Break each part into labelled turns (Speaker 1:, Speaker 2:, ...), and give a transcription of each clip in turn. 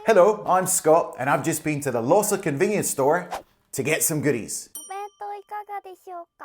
Speaker 1: Hello, I'm Scott and I've just been to the Lawson convenience store to get some goodies.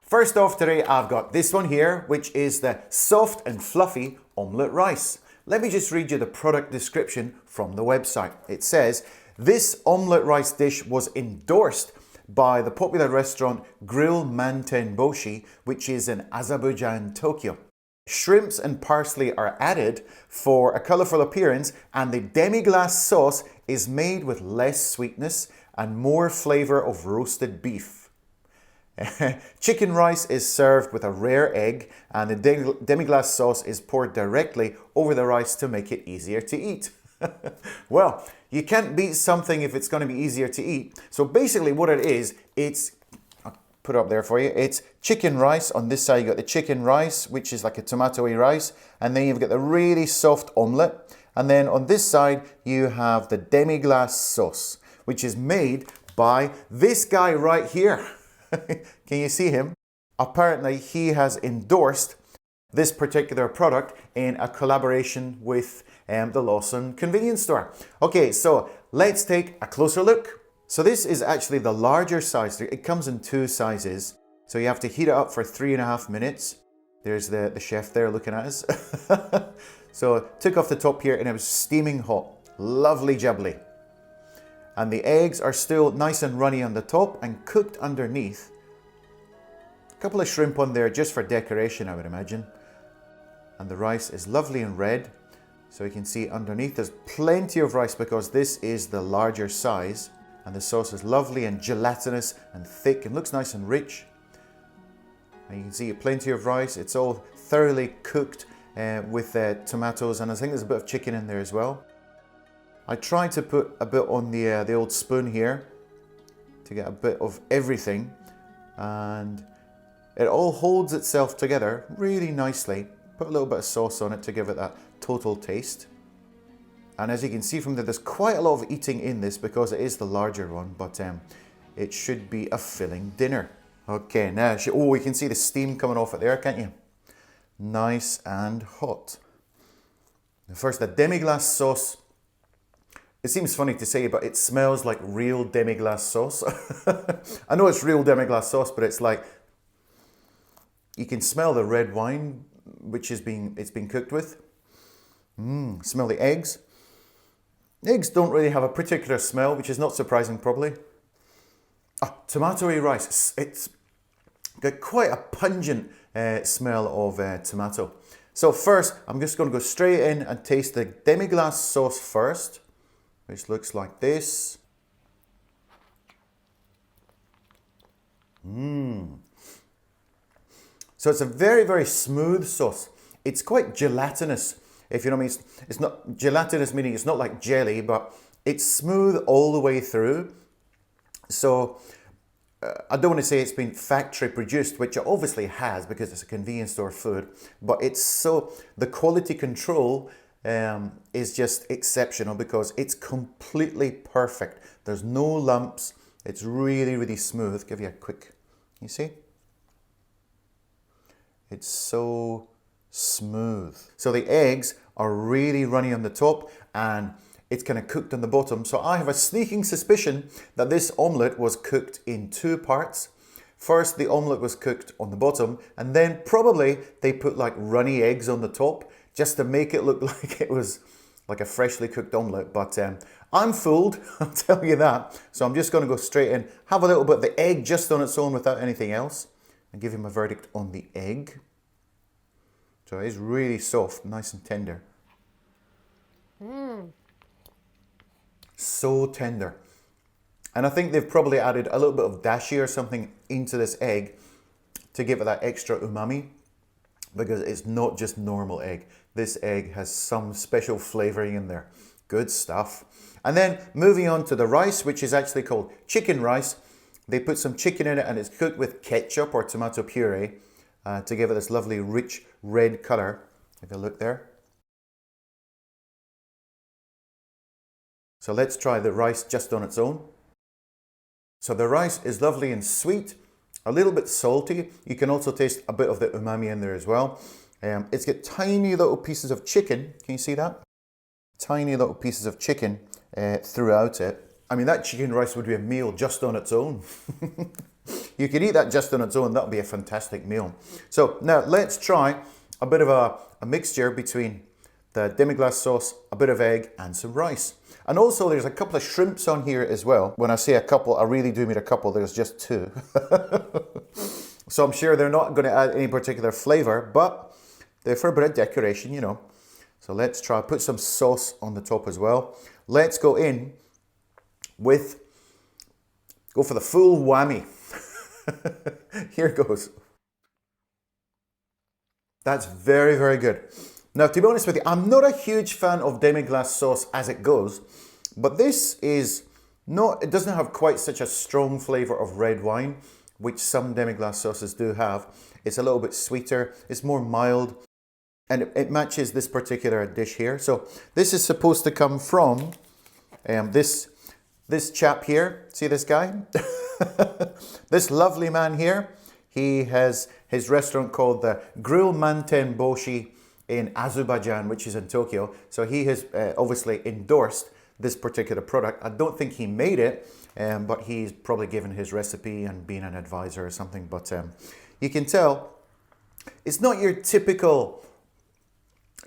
Speaker 1: First off today I've got this one here, which is the soft and fluffy omelette rice. Let me just read you the product description from the website. It says, this omelette rice dish was endorsed by the popular restaurant Grill Manten Boshi, which is in Azerbaijan, Tokyo. Shrimps and parsley are added for a colourful appearance, and the demi-glace sauce is made with less sweetness and more flavour of roasted beef. Chicken rice is served with a rare egg, and the demi-glace sauce is poured directly over the rice to make it easier to eat. Well, you can't beat something if it's going to be easier to eat. So basically what it is, I'll put it up there for you, it's chicken rice. On this side you got the chicken rice, which is like a tomatoey rice, and then you've got the really soft omelette, and then on this side you have the demi-glace sauce, which is made by this guy right here. Can you see him? Apparently he has endorsed this particular product in a collaboration with the Lawson convenience store. Okay, so let's take a closer look. So this is actually the larger size. It comes in two sizes. So you have to heat it up for 3.5 minutes. There's the chef there looking at us. So took off the top here and it was steaming hot. Lovely jubbly. And the eggs are still nice and runny on the top and cooked underneath. A couple of shrimp on there just for decoration, I would imagine. And the rice is lovely and red. So you can see underneath there's plenty of rice because this is the larger size. And the sauce is lovely and gelatinous and thick and looks nice and rich. And you can see plenty of rice. It's all thoroughly cooked with tomatoes, and I think there's a bit of chicken in there as well. I tried to put a bit on the old spoon here to get a bit of everything, and it all holds itself together really nicely. Put a little bit of sauce on it to give it that total taste. And as you can see from there, there's quite a lot of eating in this because it is the larger one, but it should be a filling dinner. Okay, now, oh, you can see the steam coming off it there, can't you? Nice and hot. First, the demi-glace sauce. It seems funny to say, but it smells like real demi-glace sauce. I know it's real demi-glace sauce, but it's like, you can smell the red wine, which it's been cooked with. Smell the eggs. Eggs don't really have a particular smell, which is not surprising probably. Tomatoey rice. It's got quite a pungent smell of tomato. So first, I'm just going to go straight in and taste the demi-glace sauce first, which looks like this. So it's a very, very smooth sauce. It's quite gelatinous, if you know what I mean. It's not gelatinous, meaning it's not like jelly, but it's smooth all the way through. So I don't want to say it's been factory produced, which it obviously has because it's a convenience store food, but it's so, the quality control is just exceptional because it's completely perfect. There's no lumps. It's really, really smooth. Give you a quick, you see? It's so smooth. So the eggs are really runny on the top and it's kind of cooked on the bottom. So I have a sneaking suspicion that this omelette was cooked in two parts. First, the omelette was cooked on the bottom, and then probably they put like runny eggs on the top just to make it look like it was like a freshly cooked omelette. But I'm fooled, I'll tell you that. So I'm just going to go straight in, have a little bit of the egg just on its own without anything else, and give him a verdict on the egg. So it is really soft, nice and tender. So tender. And I think they've probably added a little bit of dashi or something into this egg to give it that extra umami, because it's not just normal egg. This egg has some special flavoring in there. Good stuff. And then moving on to the rice, which is actually called chicken rice. They put some chicken in it and it's cooked with ketchup or tomato puree to give it this lovely rich red color. Have a look there. So let's try the rice just on its own. So the rice is lovely and sweet, a little bit salty. You can also taste a bit of the umami in there as well. It's got tiny little pieces of chicken. Can you see that? tiny little pieces of chicken throughout it. I mean, that chicken rice would be a meal just on its own. You could eat that just on its own. That would be a fantastic meal. So now let's try a bit of a mixture between the demi-glace sauce, a bit of egg, and some rice. And also there's a couple of shrimps on here as well. When I say a couple, I really do mean a couple. There's just two. So I'm sure they're not going to add any particular flavor, but they're for a bit of decoration, you know. So let's try, put some sauce on the top as well. Let's go in with, go for the full whammy. Here goes. That's very, very good. Now, to be honest with you, I'm not a huge fan of demi-glace sauce as it goes, but this is not, it doesn't have quite such a strong flavor of red wine, which some demi-glace sauces do have. It's a little bit sweeter, it's more mild, and it matches this particular dish here. So this is supposed to come from this chap here. See this guy? This lovely man here. He has his restaurant called the Grill Manten Boshi in Azerbaijan, which is in Tokyo. So he has obviously endorsed this particular product. I don't think he made it, but he's probably given his recipe and been an advisor or something. But you can tell it's not your typical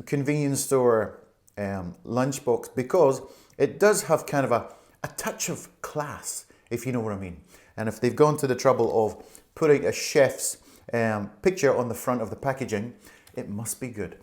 Speaker 1: convenience store lunchbox, because it does have kind of a touch of class, if you know what I mean. And if they've gone to the trouble of putting a chef's picture on the front of the packaging, it must be good.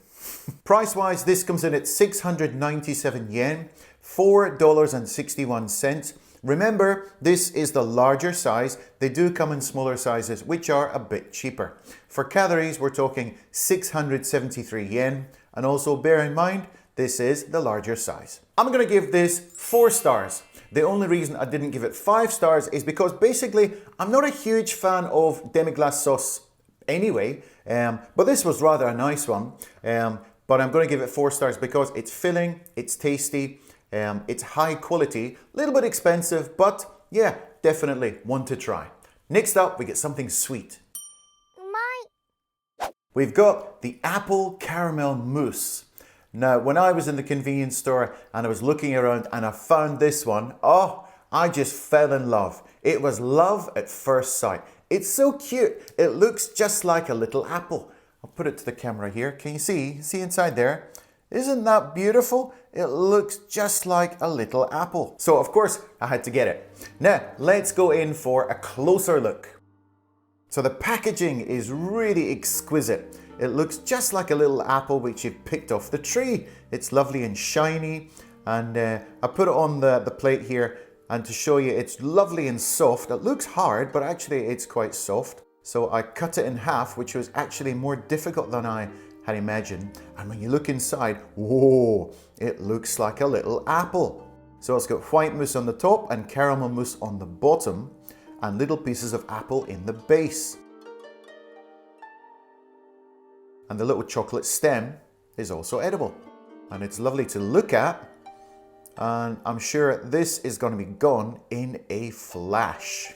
Speaker 1: Price-wise, this comes in at 697 yen, $4.61. Remember, this is the larger size. They do come in smaller sizes, which are a bit cheaper. For calories, we're talking 673 yen. And also bear in mind, this is the larger size. I'm going to give this 4 stars. The only reason I didn't give it 5 stars is because basically I'm not a huge fan of demi-glace sauce anyway, but this was rather a nice one. But I'm going to give it 4 stars because it's filling, it's tasty, it's high quality, a little bit expensive, but yeah, definitely one to try. Next up, we get something sweet. We've got the apple caramel mousse. Now, when I was in the convenience store and I was looking around and I found this one, oh, I just fell in love. It was love at first sight. It's so cute. It looks just like a little apple. I'll put it to the camera here. Can you see? See inside there? Isn't that beautiful? It looks just like a little apple. So, of course, I had to get it. Now, let's go in for a closer look. So the packaging is really exquisite. It looks just like a little apple which you've picked off the tree. It's lovely and shiny. And I put it on the plate here, and to show you it's lovely and soft. It looks hard, but actually it's quite soft. So I cut it in half, which was actually more difficult than I had imagined. And when you look inside, whoa, it looks like a little apple. So it's got white mousse on the top and caramel mousse on the bottom, and little pieces of apple in the base. And the little chocolate stem is also edible. And it's lovely to look at. And I'm sure this is going to be gone in a flash.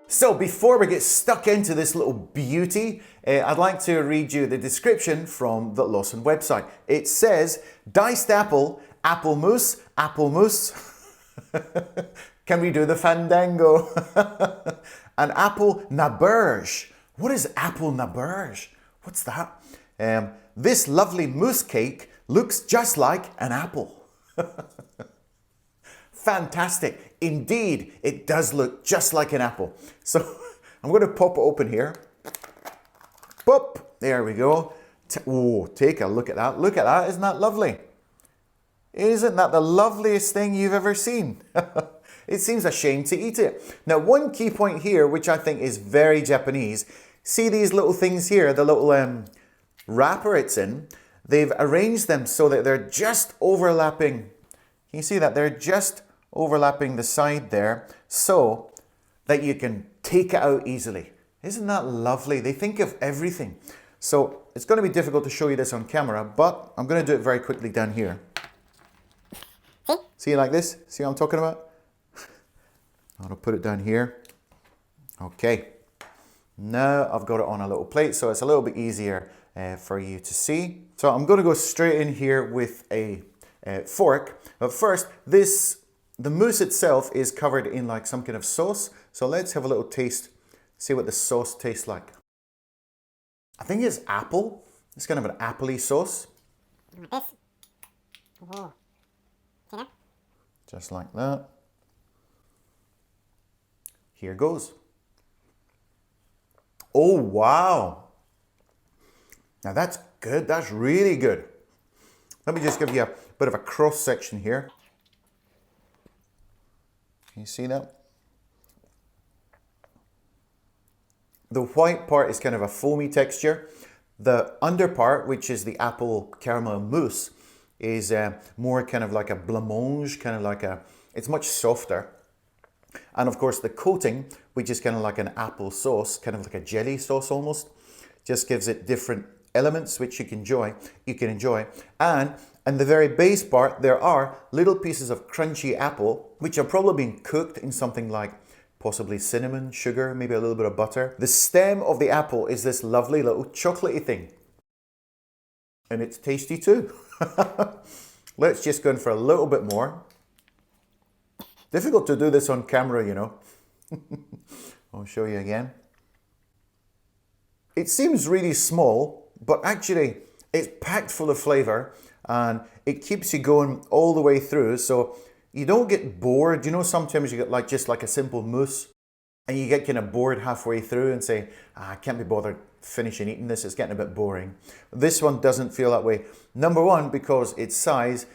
Speaker 1: So before we get stuck into this little beauty, I'd like to read you the description from the Lawson website. It says, diced apple, apple mousse, apple mousse. Can we do the fandango? An apple naberge. What is apple naberge? What's that? This lovely mousse cake looks just like an apple. Fantastic. Indeed, it does look just like an apple. So I'm going to pop it open here. Pop. There we go. Oh, take a look at that. Look at that. Isn't that lovely? Isn't that the loveliest thing you've ever seen? It seems a shame to eat it. Now, one key point here, which I think is very Japanese, see these little things here, the little wrapper it's in, they've arranged them so that they're just overlapping. Can you see that? They're just overlapping the side there so that you can take it out easily. Isn't that lovely? They think of everything. So it's going to be difficult to show you this on camera, but I'm going to do it very quickly down here. See like this? See what I'm talking about? I'm going to put it down here. Okay. Now I've got it on a little plate, so it's a little bit easier for you to see. So I'm going to go straight in here with a fork. But first, the mousse itself is covered in like some kind of sauce. So let's have a little taste, see what the sauce tastes like. I think it's apple. It's kind of an appley sauce.
Speaker 2: Like this. Oh. See that?
Speaker 1: Just like that. Here goes. Oh, wow. Now that's good. That's really good. Let me just give you a bit of a cross section here. Can you see that? The white part is kind of a foamy texture. The under part, which is the apple caramel mousse, is more kind of like a blancmange, kind of like it's much softer. And of course the coating, which is kind of like an apple sauce, kind of like a jelly sauce almost, just gives it different elements which you can enjoy. And in the very base part, there are little pieces of crunchy apple, which are probably being cooked in something like possibly cinnamon, sugar, maybe a little bit of butter. The stem of the apple is this lovely little chocolatey thing. And it's tasty too. Let's just go in for a little bit more. Difficult to do this on camera, you know. I'll show you again. It seems really small, but actually it's packed full of flavor and it keeps you going all the way through. So you don't get bored. You know, sometimes you get just like a simple mousse and you get kind of bored halfway through and say, I can't be bothered finishing eating this. It's getting a bit boring. This one doesn't feel that way. Number one, because its size,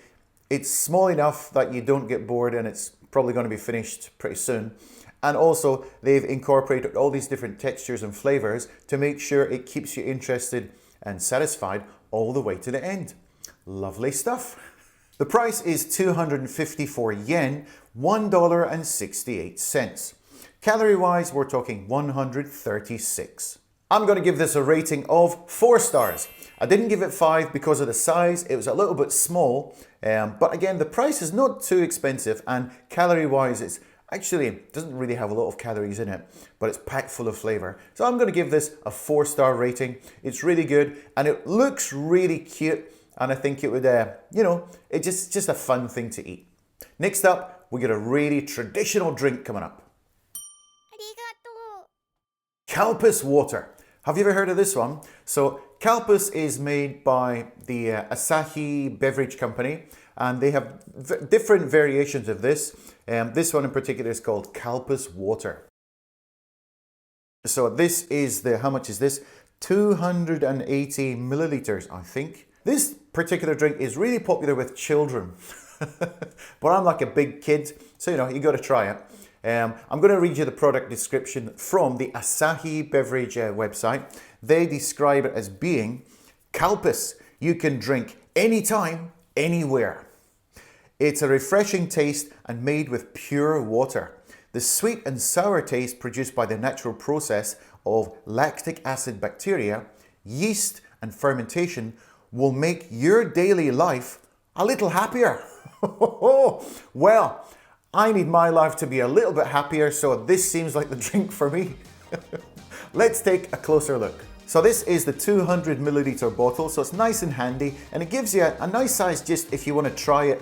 Speaker 1: it's small enough that you don't get bored and it's probably going to be finished pretty soon. And also they've incorporated all these different textures and flavors to make sure it keeps you interested and satisfied all the way to the end. Lovely stuff. The price is 254 yen, $1.68. Calorie wise, we're talking 136. I'm going to give this a rating of 4 stars. I didn't give it 5 because of the size. It was a little bit small. But again, the price is not too expensive, and calorie wise, it's actually doesn't really have a lot of calories in it, but it's packed full of flavor. So I'm going to give this a 4-star rating. It's really good and it looks really cute. And I think it would, it's just a fun thing to eat. Next up, we get a really traditional drink coming up. Calpis water. Have you ever heard of this one? So Calpis is made by the Asahi Beverage Company, and they have different variations of this. This one in particular is called Calpis water. So this is how much is this? 280 milliliters, I think. This particular drink is really popular with children, but I'm like a big kid, so you got to try it. I'm going to read you the product description from the Asahi Beverage website. They describe it as being Calpis. You can drink anytime, anywhere. It's a refreshing taste and made with pure water. The sweet and sour taste produced by the natural process of lactic acid bacteria, yeast and fermentation will make your daily life a little happier. Well, I need my life to be a little bit happier, so this seems like the drink for me. Let's take a closer look. So this is the 200 milliliter bottle, so it's nice and handy, and it gives you a nice size just if you want to try it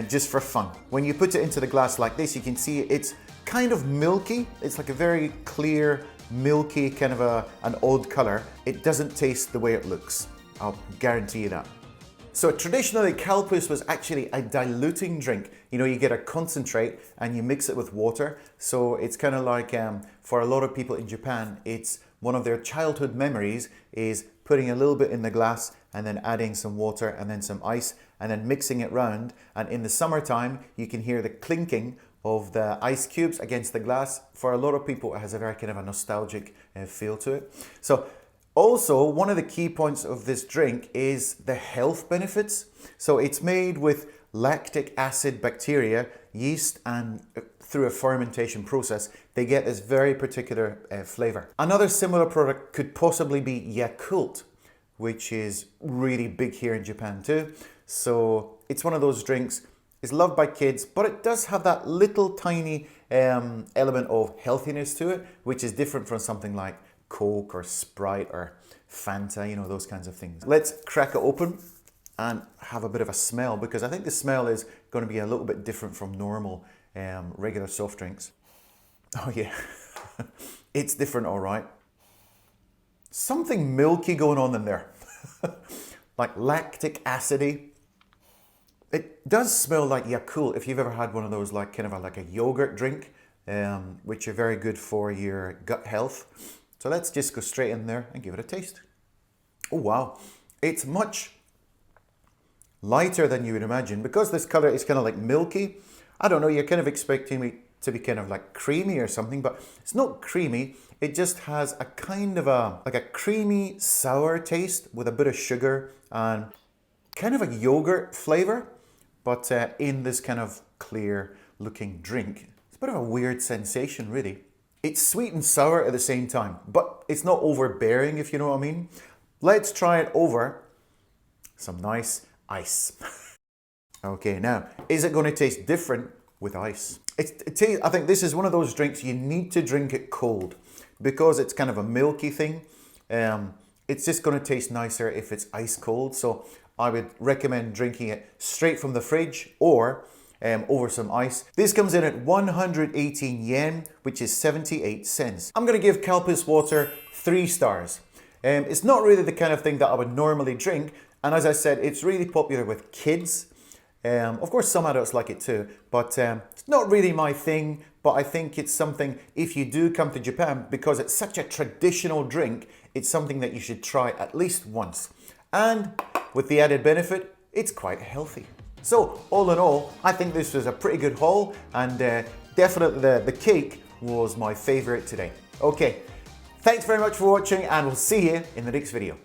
Speaker 1: just for fun. When you put it into the glass like this, you can see it's kind of milky. It's like a very clear, milky, kind of an odd color. It doesn't taste the way it looks. I'll guarantee you that. So traditionally, Calpis was actually a diluting drink. You get a concentrate and you mix it with water. So it's kind of like, for a lot of people in Japan, it's one of their childhood memories is putting a little bit in the glass and then adding some water and then some ice and then mixing it round. And in the summertime, you can hear the clinking of the ice cubes against the glass. For a lot of people, it has a very kind of a nostalgic feel to it. So also, one of the key points of this drink is the health benefits. So it's made with lactic acid bacteria, yeast, and through a fermentation process, they get this very particular flavor. Another similar product could possibly be Yakult, which is really big here in Japan too. So it's one of those drinks, it's loved by kids, but it does have that little tiny element of healthiness to it, which is different from something like Coke or Sprite or Fanta, those kinds of things. Let's crack it open and have a bit of a smell, because I think the smell is going to be a little bit different from normal regular soft drinks. Oh yeah, it's different, all right. Something milky going on in there, like lactic acidy. It does smell like Yakult, if you've ever had one of those, like kind of like a yogurt drink, which are very good for your gut health. So let's just go straight in there and give it a taste. Oh wow, it's much lighter than you would imagine. Because this color is kind of like milky, I don't know, you're kind of expecting me to be kind of like creamy or something, but it's not creamy. It just has a kind of like a creamy sour taste with a bit of sugar and kind of a yogurt flavor, but in this kind of clear looking drink. It's a bit of a weird sensation, really. It's sweet and sour at the same time, but it's not overbearing, if you know what I mean. Let's try it over some nice ice. Okay, now, is it going to taste different with ice? I think this is one of those drinks you need to drink it cold, because it's kind of a milky thing. It's just going to taste nicer if it's ice cold. So I would recommend drinking it straight from the fridge or over some ice. This comes in at 118 yen, which is 78 cents. I'm going to give Calpis water 3 stars. It's not really the kind of thing that I would normally drink. And as I said, it's really popular with kids. Of course, some adults like it too, but it's not really my thing. But I think it's something, if you do come to Japan, because it's such a traditional drink, it's something that you should try at least once. And with the added benefit, it's quite healthy. So all in all, I think this was a pretty good haul, and definitely the cake was my favorite today. Okay, thanks very much for watching, and we'll see you in the next video.